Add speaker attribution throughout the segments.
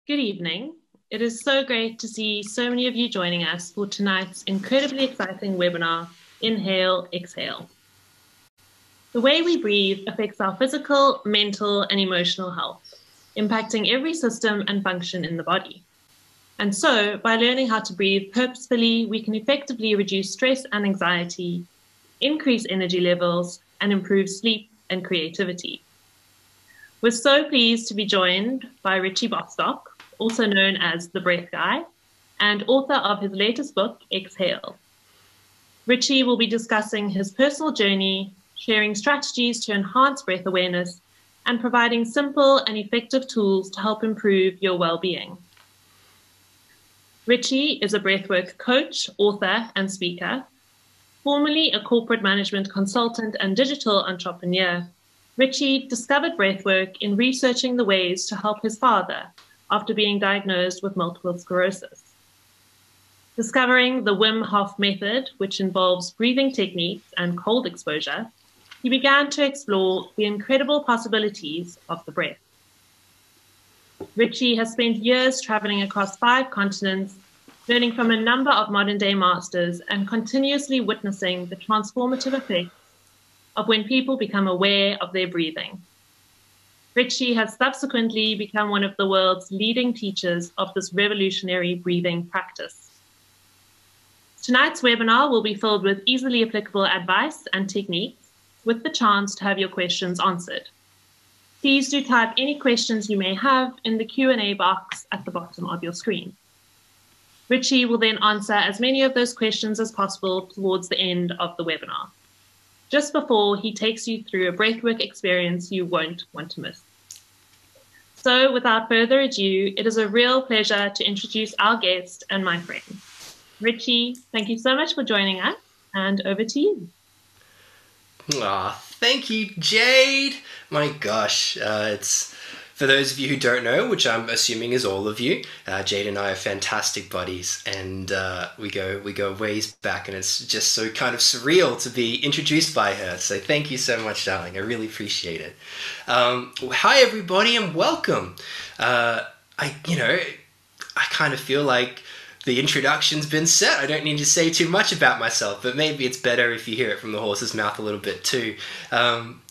Speaker 1: Good evening. It is so great to see so many of you joining us for tonight's incredibly exciting webinar, Inhale, Exhale. The way we breathe affects our physical, mental, and emotional health, impacting every system and function in the body. And so, by learning how to breathe purposefully, we can effectively reduce stress and anxiety, increase energy levels, and improve sleep and creativity. We're so pleased to be joined by Richie Bostock, also known as the Breath Guy, and author of his latest book, Exhale. Richie will be discussing his personal journey, sharing strategies to enhance breath awareness, and providing simple and effective tools to help improve your well-being. Richie is a breathwork coach, author, and speaker. Formerly a corporate management consultant and digital entrepreneur, Richie discovered breathwork in researching the ways to help his father after being diagnosed with multiple sclerosis. Discovering the Wim Hof Method, which involves breathing techniques and cold exposure, he began to explore the incredible possibilities of the breath. Richie has spent years traveling across 5 continents, learning from a number of modern-day masters and continuously witnessing the transformative effects of when people become aware of their breathing. Richie has subsequently become one of the world's leading teachers of this revolutionary breathing practice. Tonight's webinar will be filled with easily applicable advice and techniques, with the chance to have your questions answered. Please do type any questions you may have in the Q&A box at the bottom of your screen. Richie will then answer as many of those questions as possible towards the end of the webinar, just before he takes you through a breathwork experience you won't want to miss. So without further ado, it is a real pleasure to introduce our guest and my friend. Richie, thank you so much for joining us, and over to you.
Speaker 2: Thank you, Jade. My gosh, it's for those of you who don't know, which I'm assuming is all of you. Jade and I are fantastic buddies, and we go ways back, and it's just so kind of surreal to be introduced by her. So thank you so much, darling. I really appreciate it. Hi, everybody, and welcome. I kind of feel like the introduction's been set. I don't need to say too much about myself, but maybe it's better if you hear it from the horse's mouth a little bit too.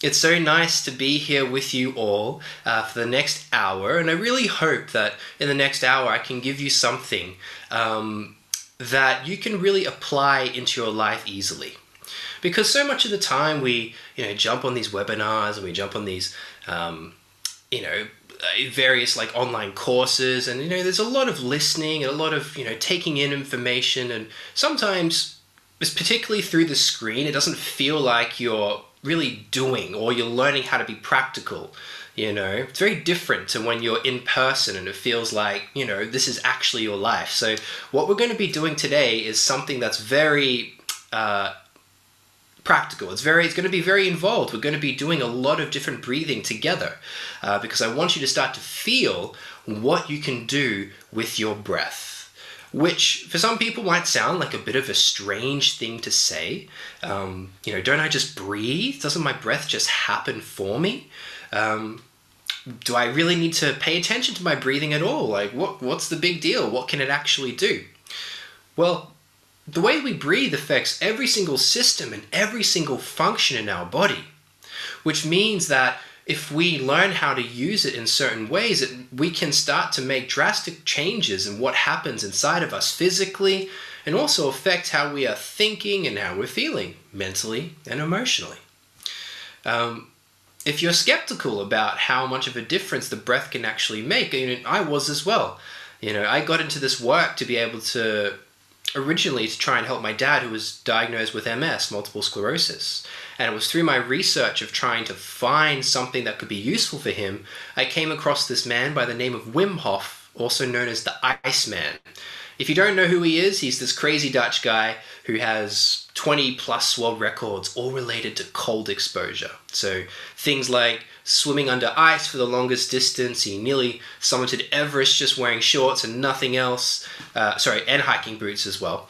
Speaker 2: It's so nice to be here with you all for the next hour, and I really hope that in the next hour I can give you something that you can really apply into your life easily. Because so much of the time we jump on these webinars and we jump on these various like online courses, and there's a lot of listening and a lot of taking in information, and sometimes, particularly through the screen, it doesn't feel like you're really doing or you're learning how to be practical. It's very different to when you're in person and it feels like this is actually your life. So what we're going to be doing today is something that's very practical. It's going to be very involved. We're going to be doing a lot of different breathing together because I want you to start to feel what you can do with your breath, which for some people might sound like a bit of a strange thing to say. Don't I just breathe? Doesn't my breath just happen for me? Do I really need to pay attention to my breathing at all? Like, what's the big deal? What can it actually do? Well, the way we breathe affects every single system and every single function in our body, which means that if we learn how to use it in certain ways, we can start to make drastic changes in what happens inside of us physically, and also affect how we are thinking and how we're feeling mentally and emotionally. If you're skeptical about how much of a difference the breath can actually make, I was as well. I got into this work to be able to originally to try and help my dad, who was diagnosed with MS, multiple sclerosis. And it was through my research of trying to find something that could be useful for him, I came across this man by the name of Wim Hof, also known as the Iceman. If you don't know who he is, he's this crazy Dutch guy who has 20 plus world records, all related to cold exposure. So things like swimming under ice for the longest distance. He nearly summited Everest just wearing shorts and nothing else. And hiking boots as well.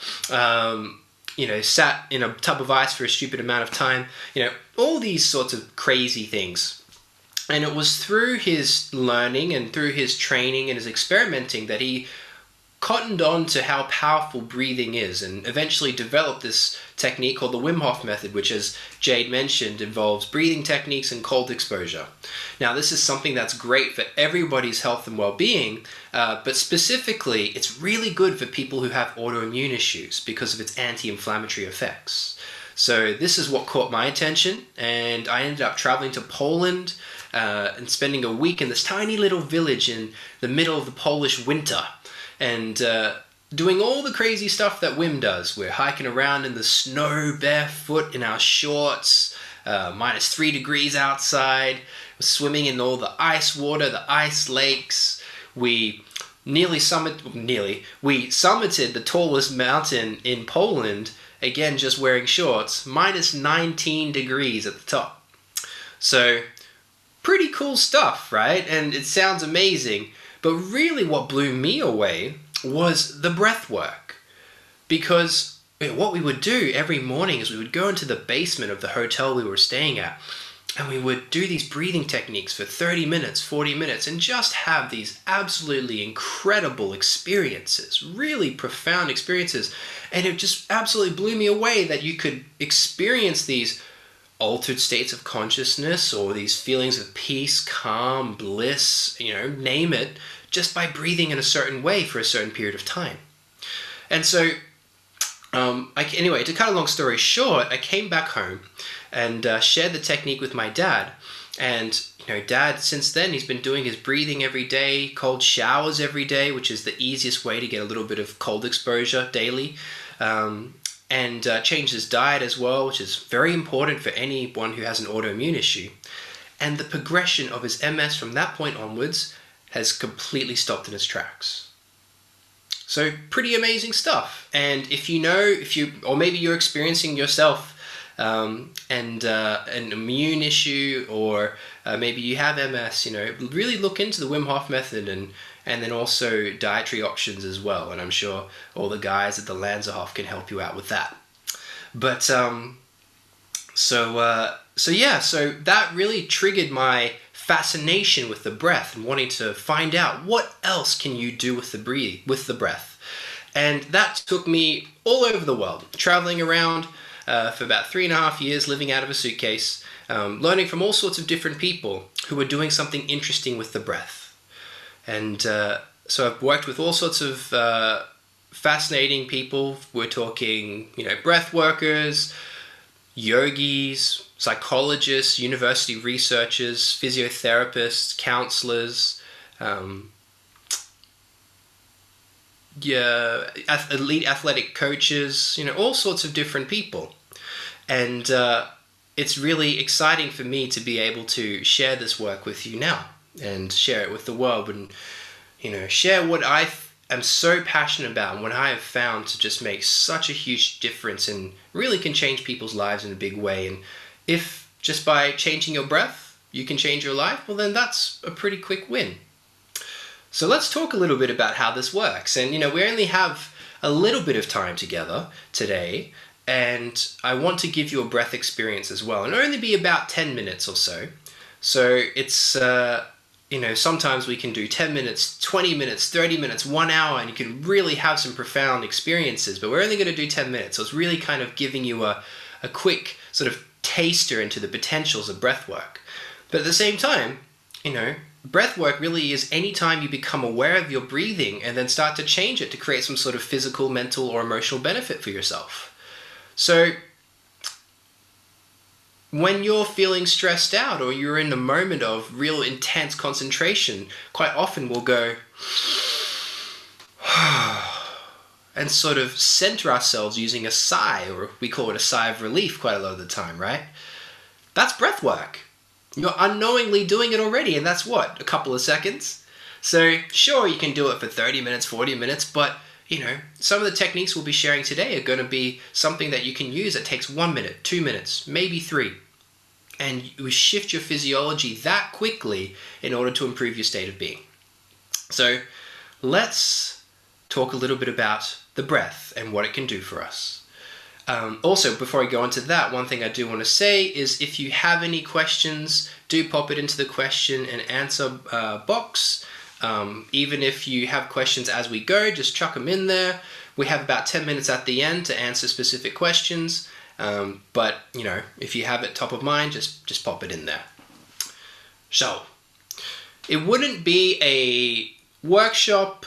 Speaker 2: sat in a tub of ice for a stupid amount of time, all these sorts of crazy things. And it was through his learning and through his training and his experimenting that he cottoned on to how powerful breathing is, and eventually developed this technique called the Wim Hof Method, which, as Jade mentioned, involves breathing techniques and cold exposure. Now, this is something that's great for everybody's health and well-being, but specifically, it's really good for people who have autoimmune issues because of its anti-inflammatory effects. So this is what caught my attention, and I ended up traveling to Poland and spending a week in this tiny little village in the middle of the Polish winter, and doing all the crazy stuff that Wim does. We're hiking around in the snow barefoot in our shorts, -3 degrees outside. We're swimming in all the ice water, the ice lakes. We summited the tallest mountain in Poland, again just wearing shorts, -19 degrees at the top. So pretty cool stuff, right? And it sounds amazing. But really what blew me away was the breath work. Because what we would do every morning is we would go into the basement of the hotel we were staying at, and we would do these breathing techniques for 30 minutes, 40 minutes, and just have these absolutely incredible experiences, really profound experiences. And it just absolutely blew me away that you could experience these altered states of consciousness or these feelings of peace, calm, bliss, name it, just by breathing in a certain way for a certain period of time. And so, anyway, to cut a long story short, I came back home and shared the technique with my dad. And, Dad, since then, he's been doing his breathing every day, cold showers every day, which is the easiest way to get a little bit of cold exposure daily. And changed his diet as well, which is very important for anyone who has an autoimmune issue. And the progression of his MS from that point onwards has completely stopped in its tracks. So pretty amazing stuff. And or maybe you're experiencing yourself an immune issue, or maybe you have MS, really look into the Wim Hof Method and then also dietary options as well. And I'm sure all the guys at the Lanserhof can help you out with that. But so that really triggered my fascination with the breath and wanting to find out what else can you do with the breath. And that took me all over the world, traveling around for about 3.5 years, living out of a suitcase, learning from all sorts of different people who were doing something interesting with the breath. And so I've worked with all sorts of fascinating people. We're talking, breath workers, yogis, psychologists, university researchers, physiotherapists, counselors, elite athletic coaches, all sorts of different people. And it's really exciting for me to be able to share this work with you now and share it with the world, and share what I am so passionate about and what I have found to just make such a huge difference and really can change people's lives in a big way. And if just by changing your breath you can change your life, well, then that's a pretty quick win. So let's talk a little bit about how this works. And we only have a little bit of time together today, and I want to give you a breath experience as well, and only be about 10 minutes or so. So it's sometimes we can do 10 minutes, 20 minutes, 30 minutes, 1 hour, and you can really have some profound experiences, but we're only going to do 10 minutes. So it's really kind of giving you a quick sort of taster into the potentials of breath work. But at the same time, breath work really is any time you become aware of your breathing and then start to change it to create some sort of physical, mental, or emotional benefit for yourself. So when you're feeling stressed out or you're in a moment of real intense concentration, quite often we'll go and sort of center ourselves using a sigh, or we call it a sigh of relief quite a lot of the time, right? That's breath work. You're unknowingly doing it already, and that's what, a couple of seconds? So sure, you can do it for 30 minutes, 40 minutes, but some of the techniques we'll be sharing today are going to be something that you can use that takes 1 minute, 2 minutes, maybe 3. And you shift your physiology that quickly in order to improve your state of being. So let's talk a little bit about the breath and what it can do for us. Also, before I go into that, one thing I do want to say is if you have any questions, do pop it into the question and answer box. Even if you have questions as we go, just chuck them in there. We have about 10 minutes at the end to answer specific questions. But, you know, if you have it top of mind, just pop it in there. So, it wouldn't be a workshop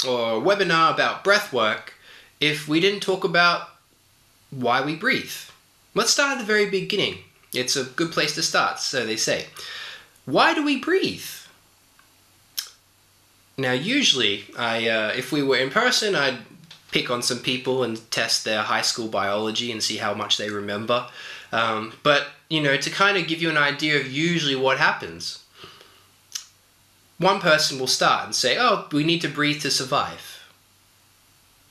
Speaker 2: or a webinar about breath work if we didn't talk about why we breathe. Let's start at the very beginning. It's a good place to start, so they say. Why do we breathe? Now, usually, if we were in person, I'd pick on some people and test their high school biology and see how much they remember. But, you know, to kind of give you an idea of usually what happens, one person will start and say, oh, we need to breathe to survive.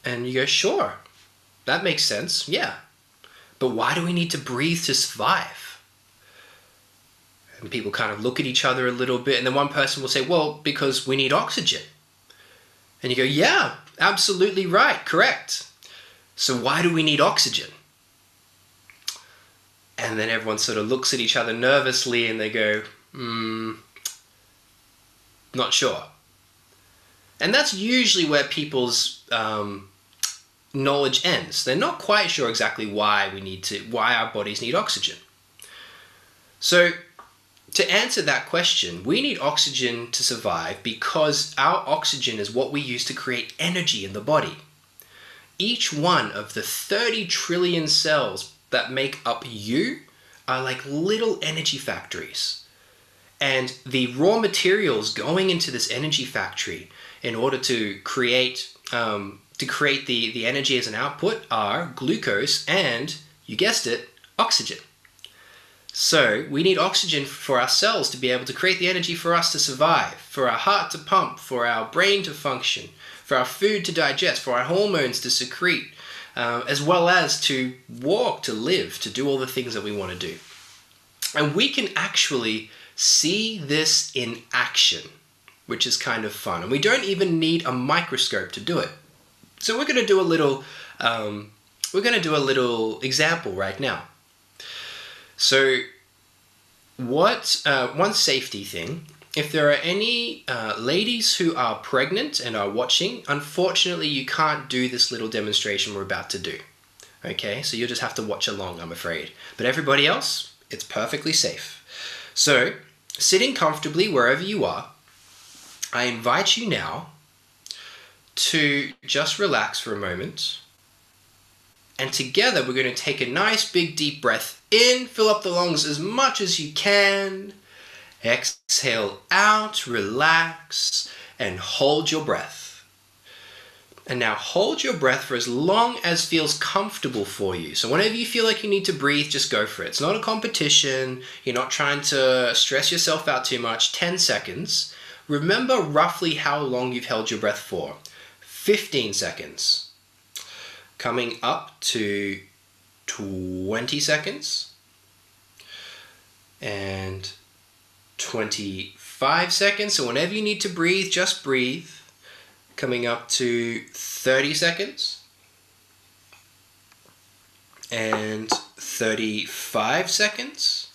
Speaker 2: And you go, sure, that makes sense, yeah. But why do we need to breathe to survive? And people kind of look at each other a little bit, and then one person will say, well, because we need oxygen. And you go, yeah, absolutely right, correct. So why do we need oxygen? And then everyone sort of looks at each other nervously and they go, not sure. And that's usually where people's knowledge ends. They're not quite sure exactly why our bodies need oxygen. So to answer that question, we need oxygen to survive because our oxygen is what we use to create energy in the body. Each one of the 30 trillion cells that make up you are like little energy factories. And the raw materials going into this energy factory in order to create the energy as an output are glucose and, you guessed it, oxygen. So we need oxygen for our cells to be able to create the energy for us to survive, for our heart to pump, for our brain to function, for our food to digest, for our hormones to secrete, as well as to walk, to live, to do all the things that we want to do. And we can actually see this in action, which is kind of fun. And we don't even need a microscope to do it. So we're going to do a little example right now. So one safety thing, if there are any ladies who are pregnant and are watching, unfortunately you can't do this little demonstration we're about to do. Okay, so you'll just have to watch along, I'm afraid. But everybody else, it's perfectly safe. So, sitting comfortably wherever you are, I invite you now to just relax for a moment. And together we're going to take a nice big deep breath in, fill up the lungs as much as you can. Exhale out, relax, and hold your breath. And now hold your breath for as long as feels comfortable for you. So whenever you feel like you need to breathe, just go for it. It's not a competition. You're not trying to stress yourself out too much. 10 seconds. Remember roughly how long you've held your breath for. 15 seconds. Coming up to 20 seconds. And 25 seconds. So whenever you need to breathe, just breathe. Coming up to 30 seconds. And 35 seconds.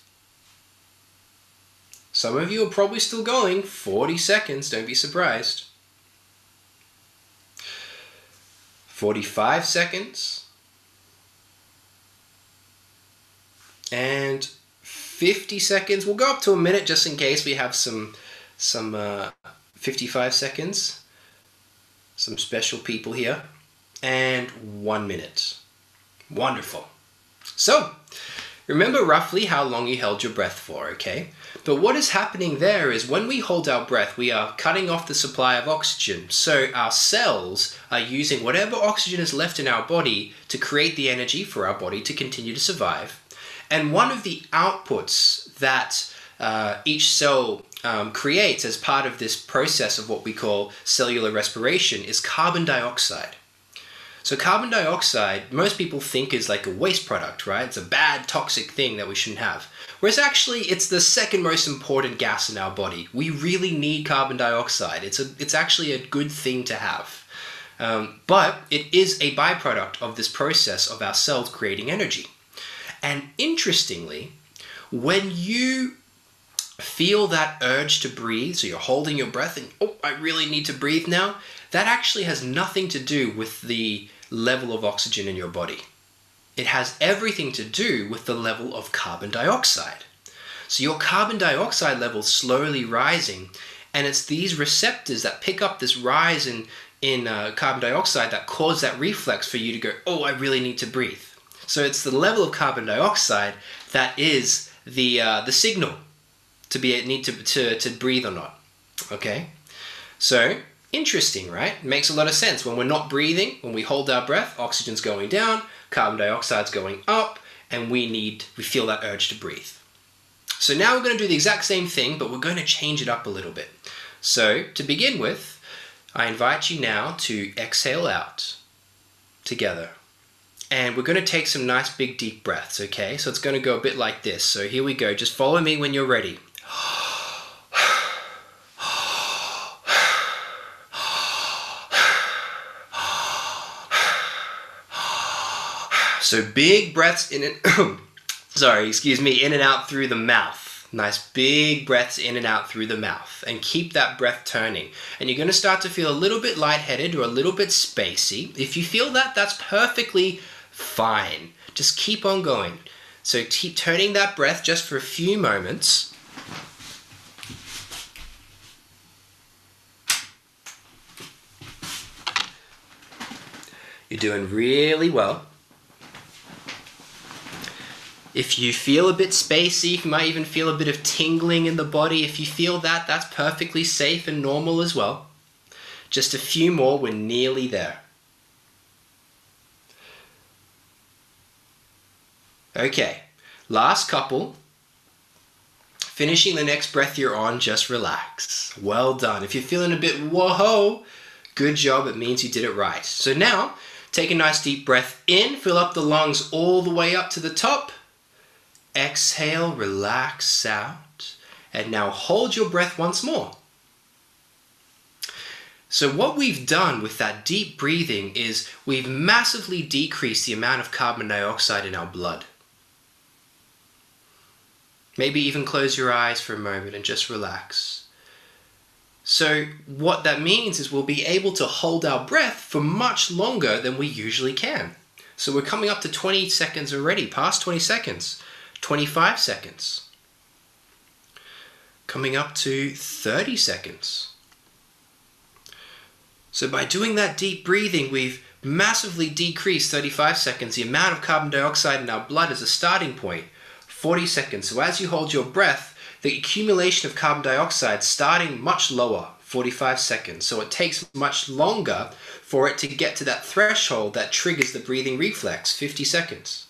Speaker 2: Some of you are probably still going. 40 seconds, don't be surprised. 45 seconds. And 50 seconds. We'll go up to a minute just in case we have some 55 seconds. Some special people here. And 1 minute. Wonderful. So, remember roughly how long you held your breath for, okay? But what is happening there is when we hold our breath, we are cutting off the supply of oxygen. So our cells are using whatever oxygen is left in our body to create the energy for our body to continue to survive. And one of the outputs that each cell creates as part of this process of what we call cellular respiration is carbon dioxide. So carbon dioxide, most people think is like a waste product, right? It's a bad, toxic thing that we shouldn't have. Whereas actually, it's the second most important gas in our body. We really need carbon dioxide. It's actually a good thing to have. But it is a byproduct of this process of our cells creating energy. And interestingly, when you feel that urge to breathe, so you're holding your breath and, oh, I really need to breathe now, that actually has nothing to do with the level of oxygen in your body. It has everything to do with the level of carbon dioxide. So your carbon dioxide level is slowly rising, and it's these receptors that pick up this rise in carbon dioxide that cause that reflex for you to go, oh, I really need to breathe. So it's the level of carbon dioxide that is the signal to need to breathe or not. Okay, so interesting, right? It makes a lot of sense. When we're not breathing, when we hold our breath, oxygen's going down, carbon dioxide's going up, and we feel that urge to breathe. So now we're going to do the exact same thing, but we're going to change it up a little bit. So to begin with, I invite you now to exhale out together. And we're going to take some nice big deep breaths, okay? So it's going to go a bit like this. So here we go. Just follow me when you're ready. So big breaths in and in and out through the mouth. Nice big breaths in and out through the mouth, and keep that breath turning. And you're going to start to feel a little bit lightheaded or a little bit spacey. If you feel that, that's perfectly fine. Just keep on going. So keep turning that breath just for a few moments. You're doing really well. If you feel a bit spacey, if you might even feel a bit of tingling in the body, if you feel that, that's perfectly safe and normal as well. Just a few more, we're nearly there. Okay, last couple. Finishing the next breath you're on, just relax. Well done. If you're feeling a bit whoa, good job, it means you did it right. So now, take a nice deep breath in, fill up the lungs all the way up to the top. Exhale, relax out, and now hold your breath once more. So what we've done with that deep breathing is we've massively decreased the amount of carbon dioxide in our blood. Maybe even close your eyes for a moment and just relax. So what that means is we'll be able to hold our breath for much longer than we usually can. So we're coming up to 20 seconds already, past 20 seconds. 25 seconds. Coming up to 30 seconds. So by doing that deep breathing, we've massively decreased 35 seconds the amount of carbon dioxide in our blood as a starting point. 40 seconds. So as you hold your breath, the accumulation of carbon dioxide starting much lower, 45 seconds. So it takes much longer for it to get to that threshold that triggers the breathing reflex, 50 seconds.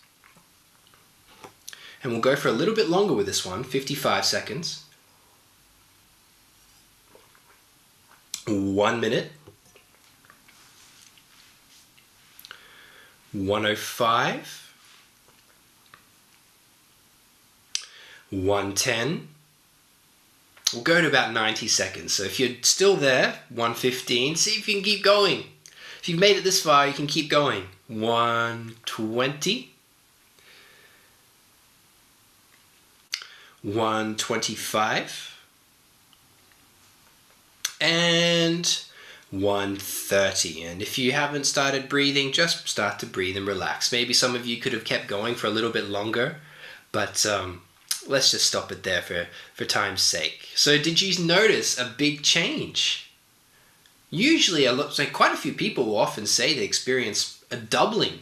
Speaker 2: And we'll go for a little bit longer with this one, 55 seconds. 1 minute. 105. 110. We'll go to about 90 seconds. So if you're still there, 115, see if you can keep going. If you've made it this far, you can keep going. 120. 125 and 130. And if you haven't started breathing, just start to breathe and relax. Maybe some of you could have kept going for a little bit longer, but let's just stop it there for time's sake. So did you notice a big change? Usually, quite a few people will often say they experience a doubling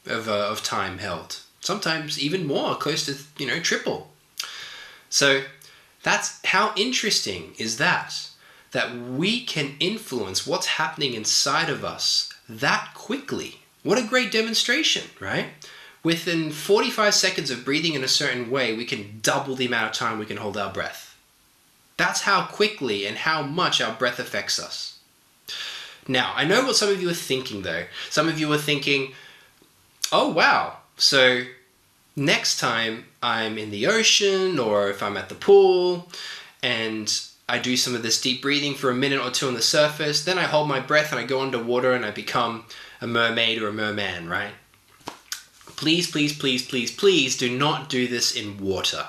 Speaker 2: of time held. Sometimes even more, close to triple. So that's how interesting is that we can influence what's happening inside of us that quickly. What a great demonstration, right? Within 45 seconds of breathing in a certain way, we can double the amount of time we can hold our breath. That's how quickly and how much our breath affects us. Now, I know what some of you are thinking though. Some of you are thinking, oh wow, so next time I'm in the ocean or if I'm at the pool and I do some of this deep breathing for a minute or two on the surface, then I hold my breath and I go underwater and I become a mermaid or a merman, right? Please, please, please, please, please do not do this in water.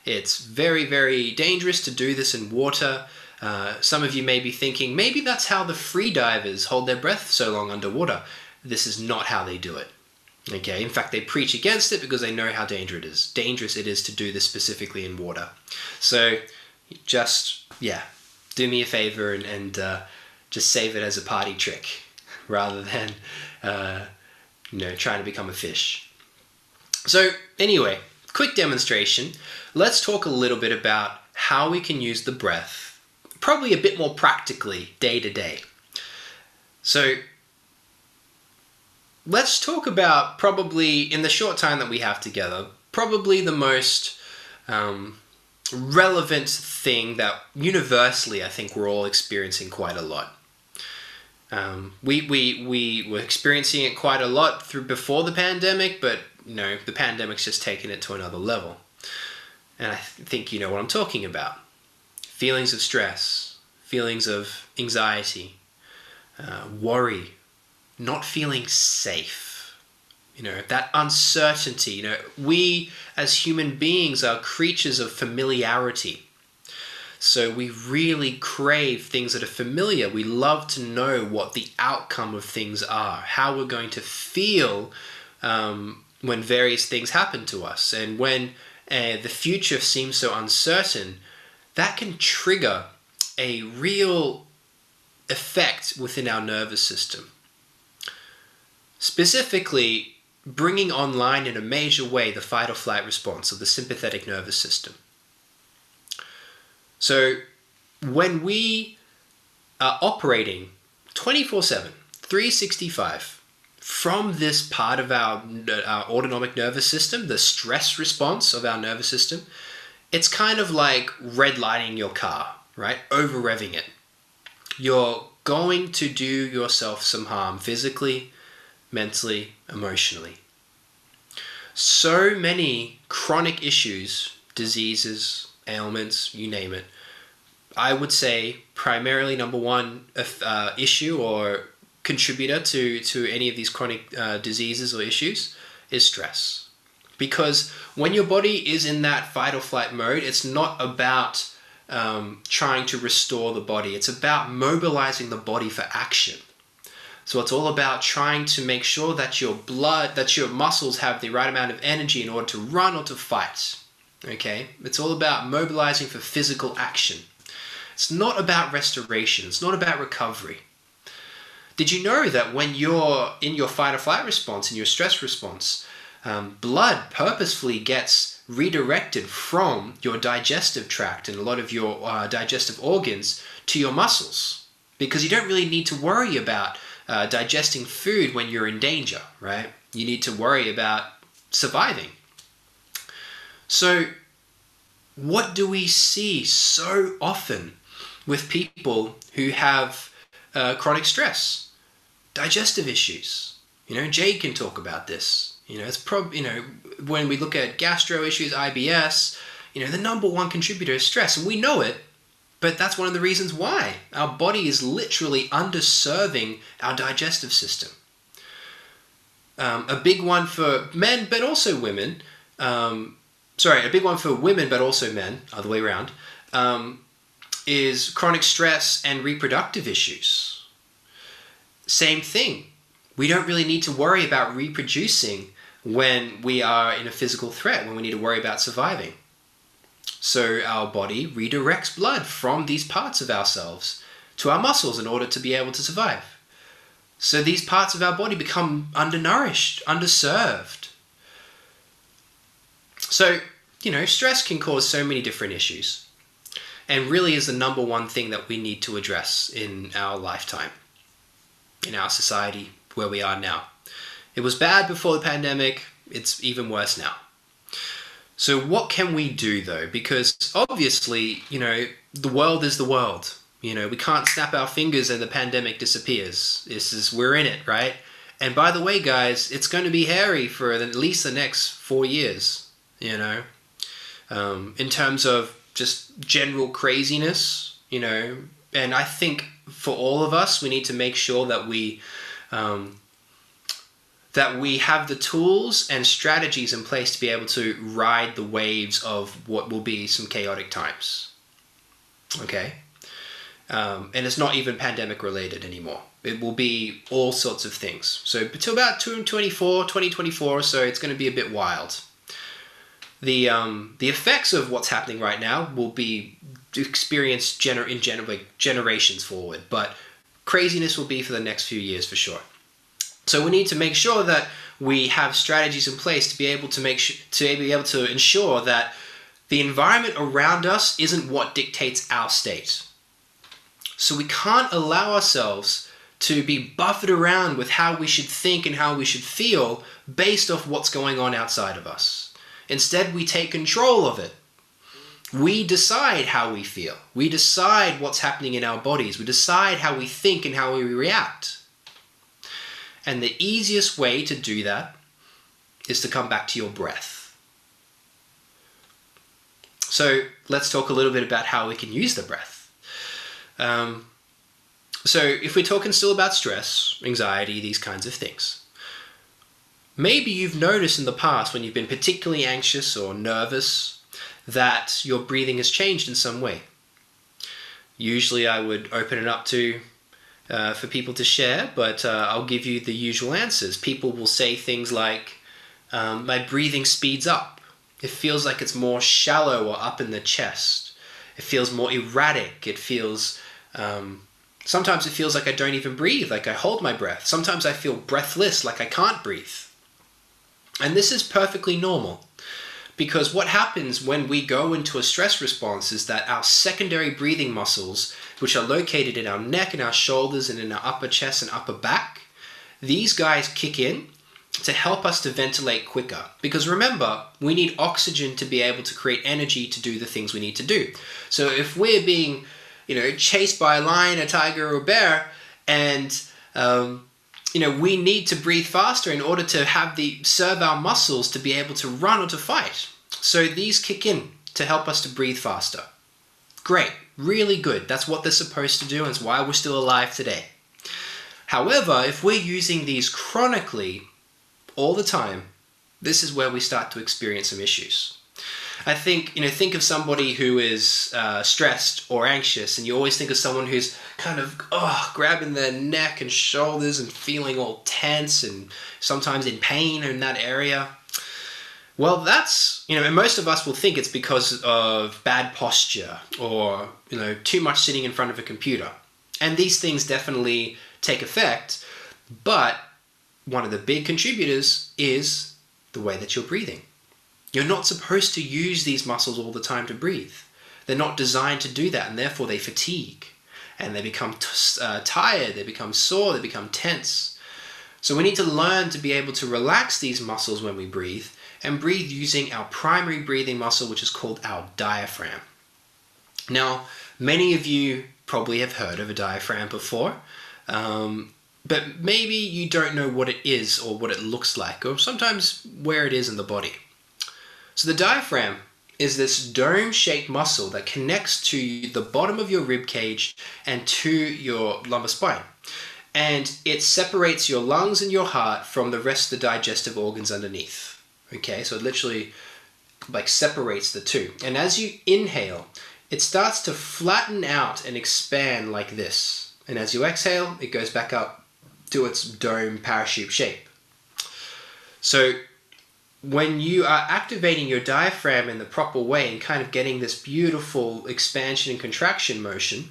Speaker 2: It's very, very dangerous to do this in water. Some of you may be thinking, maybe that's how the free divers hold their breath so long underwater. This is not how they do it. Okay, in fact, they preach against it because they know how dangerous it is to do this specifically in water. So just, yeah, do me a favor and just save it as a party trick rather than, trying to become a fish. So anyway, quick demonstration. Let's talk a little bit about how we can use the breath, probably a bit more practically, day to day. So let's talk about, probably in the short time that we have together, probably the most relevant thing that universally I think we're all experiencing quite a lot. We were experiencing it quite a lot before the pandemic, but the pandemic's just taken it to another level. And I think you know what I'm talking about. Feelings of stress, feelings of anxiety, worry, not feeling safe, that uncertainty. We as human beings are creatures of familiarity. So we really crave things that are familiar. We love to know what the outcome of things are, how we're going to feel when various things happen to us. And when the future seems so uncertain, that can trigger a real effect within our nervous system. Specifically, bringing online in a major way the fight or flight response of the sympathetic nervous system. So when we are operating 24/7, 365, from this part of our autonomic nervous system, the stress response of our nervous system, it's kind of like red lighting your car, right? Over revving it. You're going to do yourself some harm physically, mentally, emotionally. So many chronic issues, diseases, ailments, you name it. I would say primarily number one issue or contributor to any of these chronic diseases or issues is stress. Because when your body is in that fight or flight mode, it's not about trying to restore the body. It's about mobilizing the body for action. So it's all about trying to make sure that your muscles have the right amount of energy in order to run or to fight. Okay? It's all about mobilizing for physical action. It's not about restoration. It's not about recovery. Did you know that when you're in your fight or flight response, in your stress response, blood purposefully gets redirected from your digestive tract and a lot of your digestive organs to your muscles? Because you don't really need to worry about digesting food when you're in danger, right? You need to worry about surviving. So what do we see so often with people who have chronic stress? Digestive issues. Jade can talk about this. It's when we look at gastro issues, IBS, the number one contributor is stress, and we know it, but that's one of the reasons why. Our body is literally underserving our digestive system. A big one for men, but also women, a big one for women, but also men, other way around, is chronic stress and reproductive issues. Same thing. We don't really need to worry about reproducing when we are in a physical threat, when we need to worry about surviving. So our body redirects blood from these parts of ourselves to our muscles in order to be able to survive. So these parts of our body become undernourished, underserved. So, stress can cause so many different issues, and really is the number one thing that we need to address in our lifetime, in our society where we are now. It was bad before the pandemic, it's even worse now. So what can we do though? Because obviously, the world is the world. We can't snap our fingers and the pandemic disappears. We're in it, right? And by the way, guys, it's going to be hairy for at least the next 4 years, in terms of just general craziness, you know. And I think for all of us, we need to make sure that we have the tools and strategies in place to be able to ride the waves of what will be some chaotic times. Okay? And it's not even pandemic related anymore. It will be all sorts of things. So until about 2024 or so, it's going to be a bit wild. The effects of what's happening right now will be experienced generations forward, but craziness will be for the next few years for sure. So we need to make sure that we have strategies in place to be able to ensure that the environment around us isn't what dictates our state. So we can't allow ourselves to be buffeted around with how we should think and how we should feel based off what's going on outside of us. Instead, we take control of it. We decide how we feel. We decide what's happening in our bodies. We decide how we think and how we react. And the easiest way to do that is to come back to your breath. So let's talk a little bit about how we can use the breath. So if we're talking still about stress, anxiety, these kinds of things, maybe you've noticed in the past when you've been particularly anxious or nervous that your breathing has changed in some way. Usually I would open it up for people to share, but I'll give you the usual answers. People will say things like, my breathing speeds up. It feels like it's more shallow or up in the chest. It feels more erratic. It feels... sometimes it feels like I don't even breathe, like I hold my breath. Sometimes I feel breathless, like I can't breathe. And this is perfectly normal, because what happens when we go into a stress response is that our secondary breathing muscles, which are located in our neck and our shoulders and in our upper chest and upper back, these guys kick in to help us to ventilate quicker. Because remember, we need oxygen to be able to create energy to do the things we need to do. So if we're being chased by a lion, a tiger, or a bear, and we need to breathe faster in order to serve our muscles to be able to run or to fight. So these kick in to help us to breathe faster. Great, really good. That's what they're supposed to do, and it's why we're still alive today. However, if we're using these chronically all the time, this is where we start to experience some issues. I think, think of somebody who is stressed or anxious, and you always think of someone who's kind of grabbing their neck and shoulders and feeling all tense and sometimes in pain in that area. Well, that's, and most of us will think it's because of bad posture or, too much sitting in front of a computer. And these things definitely take effect, but one of the big contributors is the way that you're breathing. You're not supposed to use these muscles all the time to breathe. They're not designed to do that, and therefore they fatigue, and they become tired, they become sore, they become tense. So we need to learn to be able to relax these muscles when we breathe, and breathe using our primary breathing muscle, which is called our diaphragm. Now, many of you probably have heard of a diaphragm before, but maybe you don't know what it is or what it looks like, or sometimes where it is in the body. So the diaphragm is this dome-shaped muscle that connects to the bottom of your rib cage and to your lumbar spine. And it separates your lungs and your heart from the rest of the digestive organs underneath. Okay, so it literally separates the two. And as you inhale, it starts to flatten out and expand like this. And as you exhale, it goes back up to its dome parachute shape. So when you are activating your diaphragm in the proper way and kind of getting this beautiful expansion and contraction motion,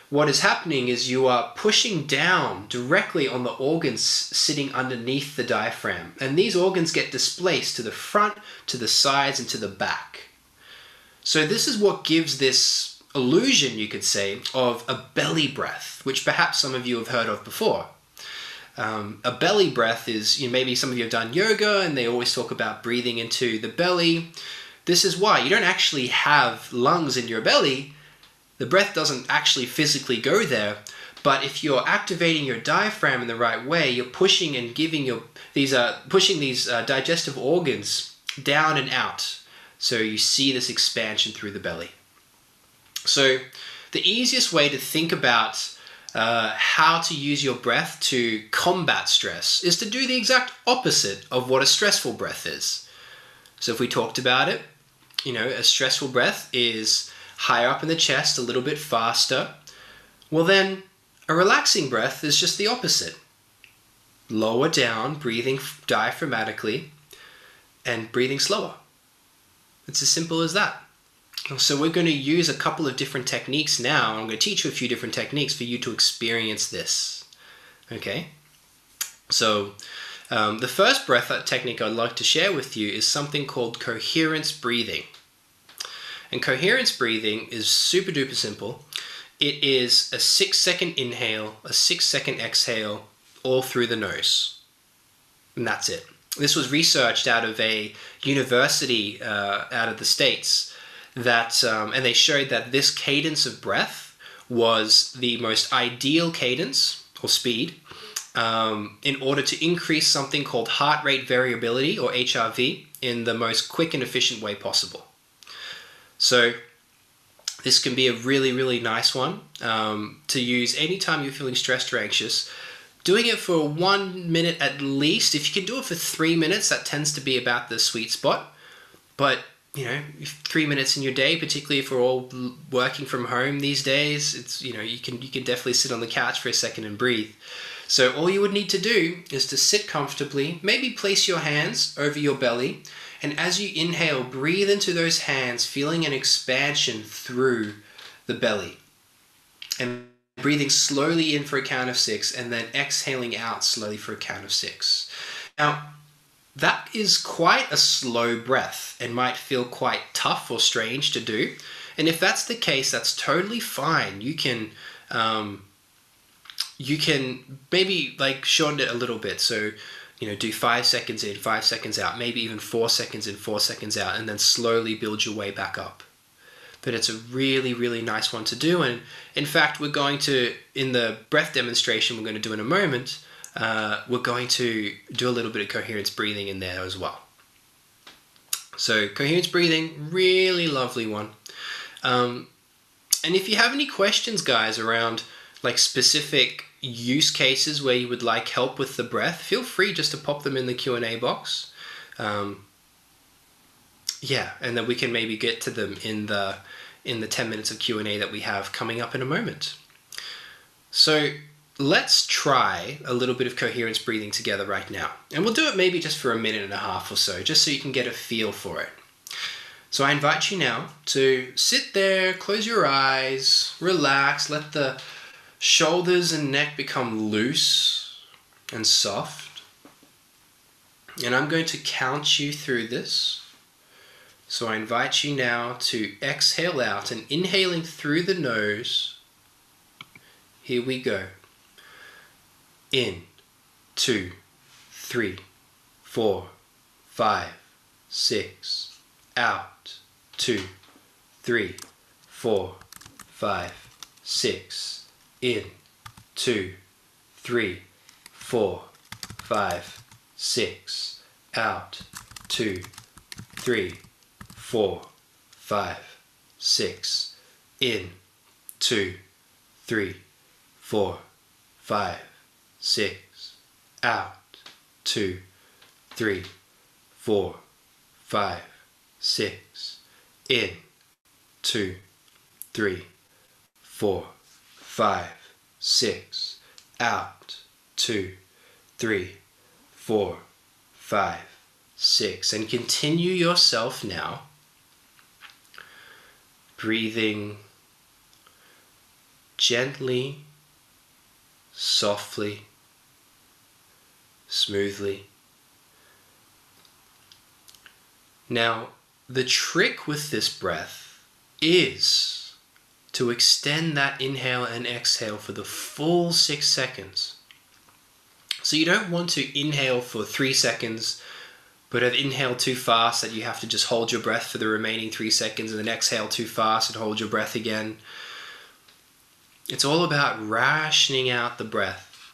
Speaker 2: what is happening is you are pushing down directly on the organs sitting underneath the diaphragm. And these organs get displaced to the front, to the sides, and to the back. So this is what gives this illusion, you could say, of a belly breath, which perhaps some of you have heard of before. A belly breath is, maybe some of you have done yoga and they always talk about breathing into the belly. This is why you don't actually have lungs in your belly. The breath doesn't actually physically go there, but if you're activating your diaphragm in the right way, you're pushing and giving these digestive organs down and out So you see this expansion through the belly. So the easiest way to think about how to use your breath to combat stress is to do the exact opposite of what a stressful breath is. So if we talked about it, a stressful breath is higher up in the chest, a little bit faster. Well then, a relaxing breath is just the opposite. Lower down, breathing diaphragmatically, and breathing slower. It's as simple as that. So we're going to use a couple of different techniques now. I'm going to teach you a few different techniques for you to experience this. Okay? So the first breath technique I'd like to share with you is something called coherence breathing. And coherence breathing is super duper simple. It is a 6-second inhale, a 6-second exhale, all through the nose. And that's it. This was researched out of a university out of the States, and they showed that this cadence of breath was the most ideal cadence or speed in order to increase something called heart rate variability, or HRV, in the most quick and efficient way possible. So this can be a really, really nice one to use anytime you're feeling stressed or anxious. Doing it for 1 minute at least. If you can do it for 3 minutes, that tends to be about the sweet spot. But 3 minutes in your day, particularly if we're all working from home these days, it's you can definitely sit on the couch for a second and breathe. So all you would need to do is to sit comfortably, maybe place your hands over your belly, and as you inhale, breathe into those hands, feeling an expansion through the belly. And breathing slowly in for a count of 6, and then exhaling out slowly for a count of 6. Now, that is quite a slow breath and might feel quite tough or strange to do. And if that's the case, that's totally fine. You can maybe shorten it a little bit. So, do 5 seconds in, 5 seconds out, maybe even 4 seconds in, 4 seconds out, and then slowly build your way back up. But it's a really, really nice one to do. And in fact, we're going to, in the breath demonstration we're going to do in a moment, we're going to do a little bit of coherence breathing in there as well. So coherence breathing, really lovely one. And if you have any questions, guys, around specific use cases where you would like help with the breath, feel free just to pop them in the Q&A box. Yeah, and then we can maybe get to them in the 10 minutes of Q&A that we have coming up in a moment. So let's try a little bit of coherence breathing together right now. And we'll do it maybe just for a minute and a half or so, just so you can get a feel for it. So I invite you now to sit there, close your eyes, relax, let the shoulders and neck become loose and soft. And I'm going to count you through this. So I invite you now to exhale out, and inhaling through the nose. Here we go. In, 2, 3, 4, 5, 6. Out, 2, 3, 4, 5, 6. In, 2, 3, 4, 5, 6. Out, 2, 3, 4, 5, 6. In, 2, 3, 4, 5, 6. Out, 2, 3, 4, 5, 6. In, 2, 3, 4, 5, 6. Out, 2, 3, 4, 5, 6. And continue yourself now, breathing gently, softly, smoothly. Now, the trick with this breath is to extend that inhale and exhale for the full 6 seconds. So you don't want to inhale for 3 seconds, but have inhaled too fast that you have to just hold your breath for the remaining 3 seconds, and then exhale too fast and hold your breath again. It's all about rationing out the breath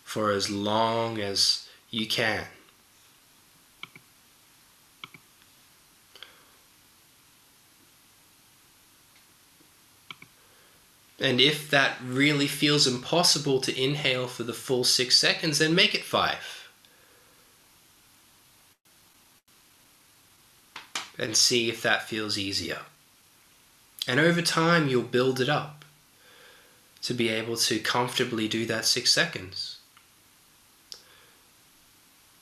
Speaker 2: for as long as you can. And if that really feels impossible to inhale for the full 6 seconds, then make it 5. And see if that feels easier. And over time, you'll build it up to be able to comfortably do that 6 seconds.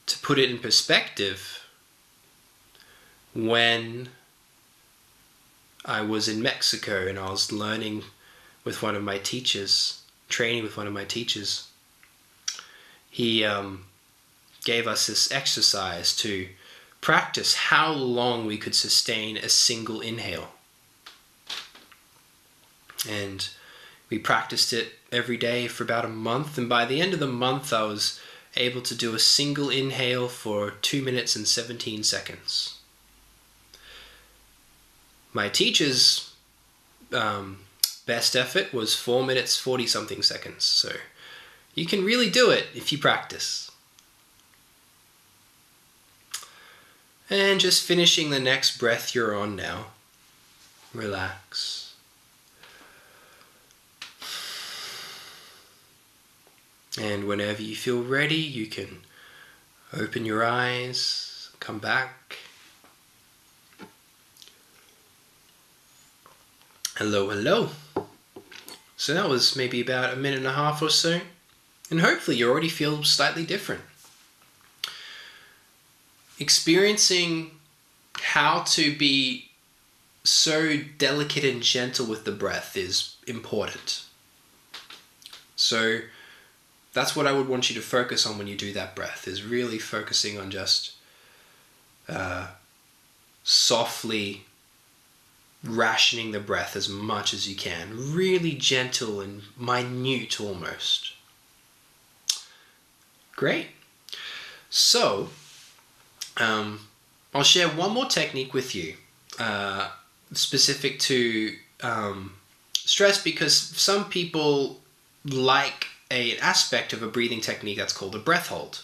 Speaker 2: To put it in perspective, when I was in Mexico and I was learning with one of my teachers, training with one of my teachers, he gave us this exercise to practice how long we could sustain a single inhale. And we practiced it every day for about a month, and by the end of the month I was able to do a single inhale for 2 minutes and 17 seconds. My teacher's best effort was 4 minutes 40 something seconds, so you can really do it if you practice. And just finishing the next breath you're on now. Relax. And whenever you feel ready, you can open your eyes, come back. Hello, hello. So that was maybe about 1.5 minutes or so. And hopefully you already feel slightly different. Experiencing how to be so delicate and gentle with the breath is important. So that's what I would want you to focus on when you do that breath, is really focusing on just softly rationing the breath as much as you can. Really gentle and minute almost. Great. So, I'll share one more technique with you, specific to stress, because some people like an aspect of a breathing technique that's called a breath hold,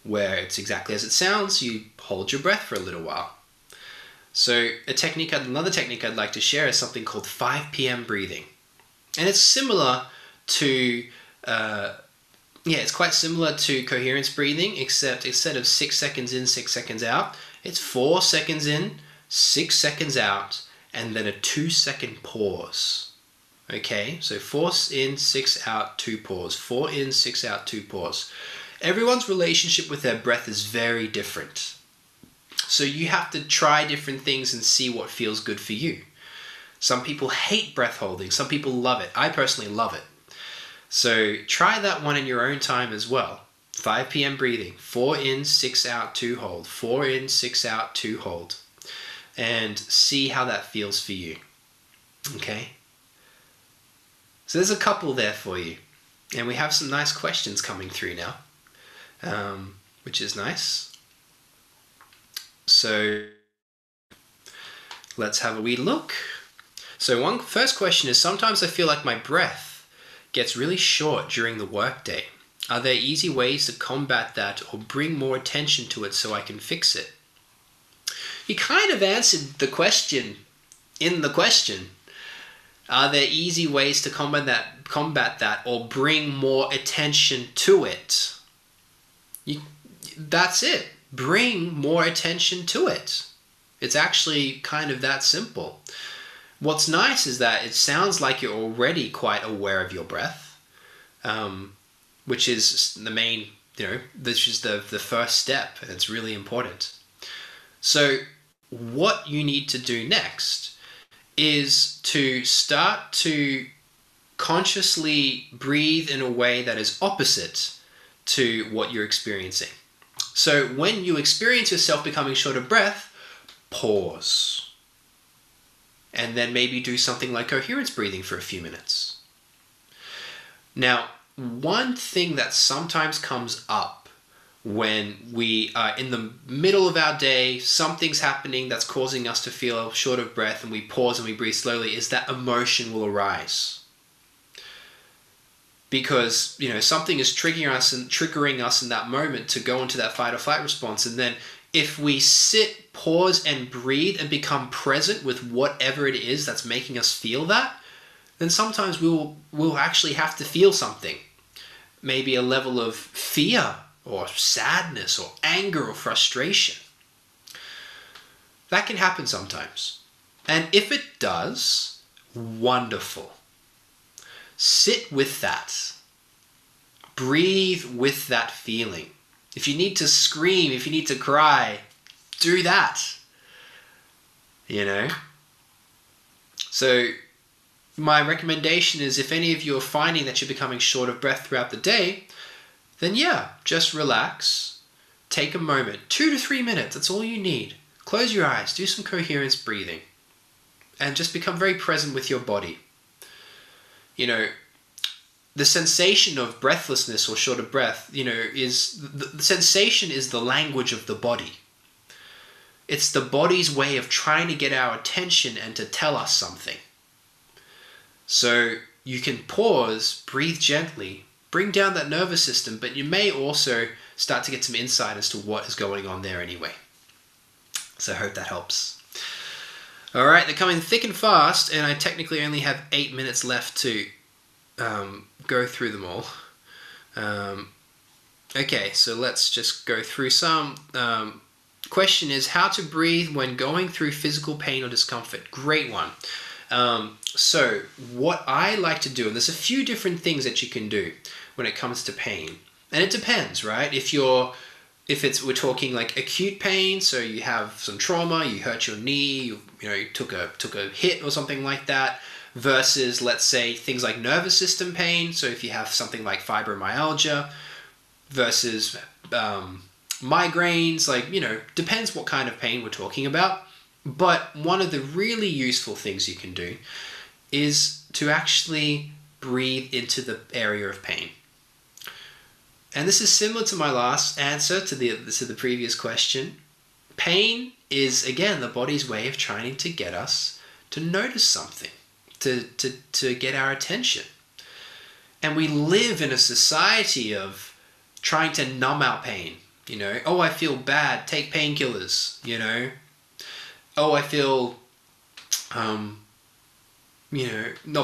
Speaker 2: where it's exactly as it sounds, you hold your breath for a little while. So another technique I'd like to share is something called 5 p.m. breathing. And it's similar to, it's quite similar to coherence breathing, except instead of 6 seconds in, 6 seconds out, it's 4 seconds in, 6 seconds out, and then a 2-second pause. Okay, so 4 in, 6 out, 2 pause. 4 in, 6 out, 2 pause. Everyone's relationship with their breath is very different. So you have to try different things and see what feels good for you. Some people hate breath holding. Some people love it. I personally love it. So try that one in your own time as well. 5 p.m. breathing. 4 in, 6 out, 2 hold. 4 in, 6 out, 2 hold. And see how that feels for you. Okay? So there's a couple there for you. And we have some nice questions coming through now, which is nice. So let's have a wee look. So first question is, sometimes I feel like my breath gets really short during the workday. Are there easy ways to combat that or bring more attention to it so I can fix it? You kind of answered the question in the question. Are there easy ways to combat that or bring more attention to it? That's it. Bring more attention to it. It's actually kind of that simple. What's nice is that it sounds like you're already quite aware of your breath, which is the main, this is the first step, and it's really important. So what you need to do next is to start to consciously breathe in a way that is opposite to what you're experiencing. So when you experience yourself becoming short of breath, pause. And then maybe do something like coherence breathing for a few minutes. Now, one thing that sometimes comes up when we are in the middle of our day, something's happening that's causing us to feel short of breath, and we pause and we breathe slowly, is that emotion will arise. Because, something is triggering us in that moment to go into that fight or flight response. And then if we sit, pause, and breathe and become present with whatever it is that's making us feel that, then sometimes we'll actually have to feel something. Maybe a level of fear or sadness or anger or frustration. That can happen sometimes. And if it does, wonderful. Sit with that. Breathe with that feeling. If you need to scream, if you need to cry, do that. You know? So my recommendation is, if any of you are finding that you're becoming short of breath throughout the day, then yeah, just relax. Take a moment, 2 to 3 minutes, that's all you need. Close your eyes, do some coherence breathing, and just become very present with your body. You know, the sensation of breathlessness or short of breath, you know, is the sensation is the language of the body. It's the body's way of trying to get our attention and to tell us something. So you can pause, breathe gently, bring down that nervous system, but you may also start to get some insight as to what is going on there anyway. So I hope that helps. All right, they're coming thick and fast, and I technically only have 8 minutes left to go through them all. Okay, so let's just go through some. Question is how to breathe when going through physical pain or discomfort. Great one. So what I like to do, and there's a few different things that you can do when it comes to pain, and it depends, right? We're talking like acute pain, so you have some trauma, you hurt your knee, you took a hit or something like that, versus, let's say, things like nervous system pain. So if you have something like fibromyalgia, versus migraines, like, depends what kind of pain we're talking about. But one of the really useful things you can do is to actually breathe into the area of pain. And this is similar to my last answer to the previous question. Pain is, again, the body's way of trying to get us to notice something, to get our attention. And we live in a society of trying to numb out pain. Oh, I feel bad, take painkillers, Oh, I feel, not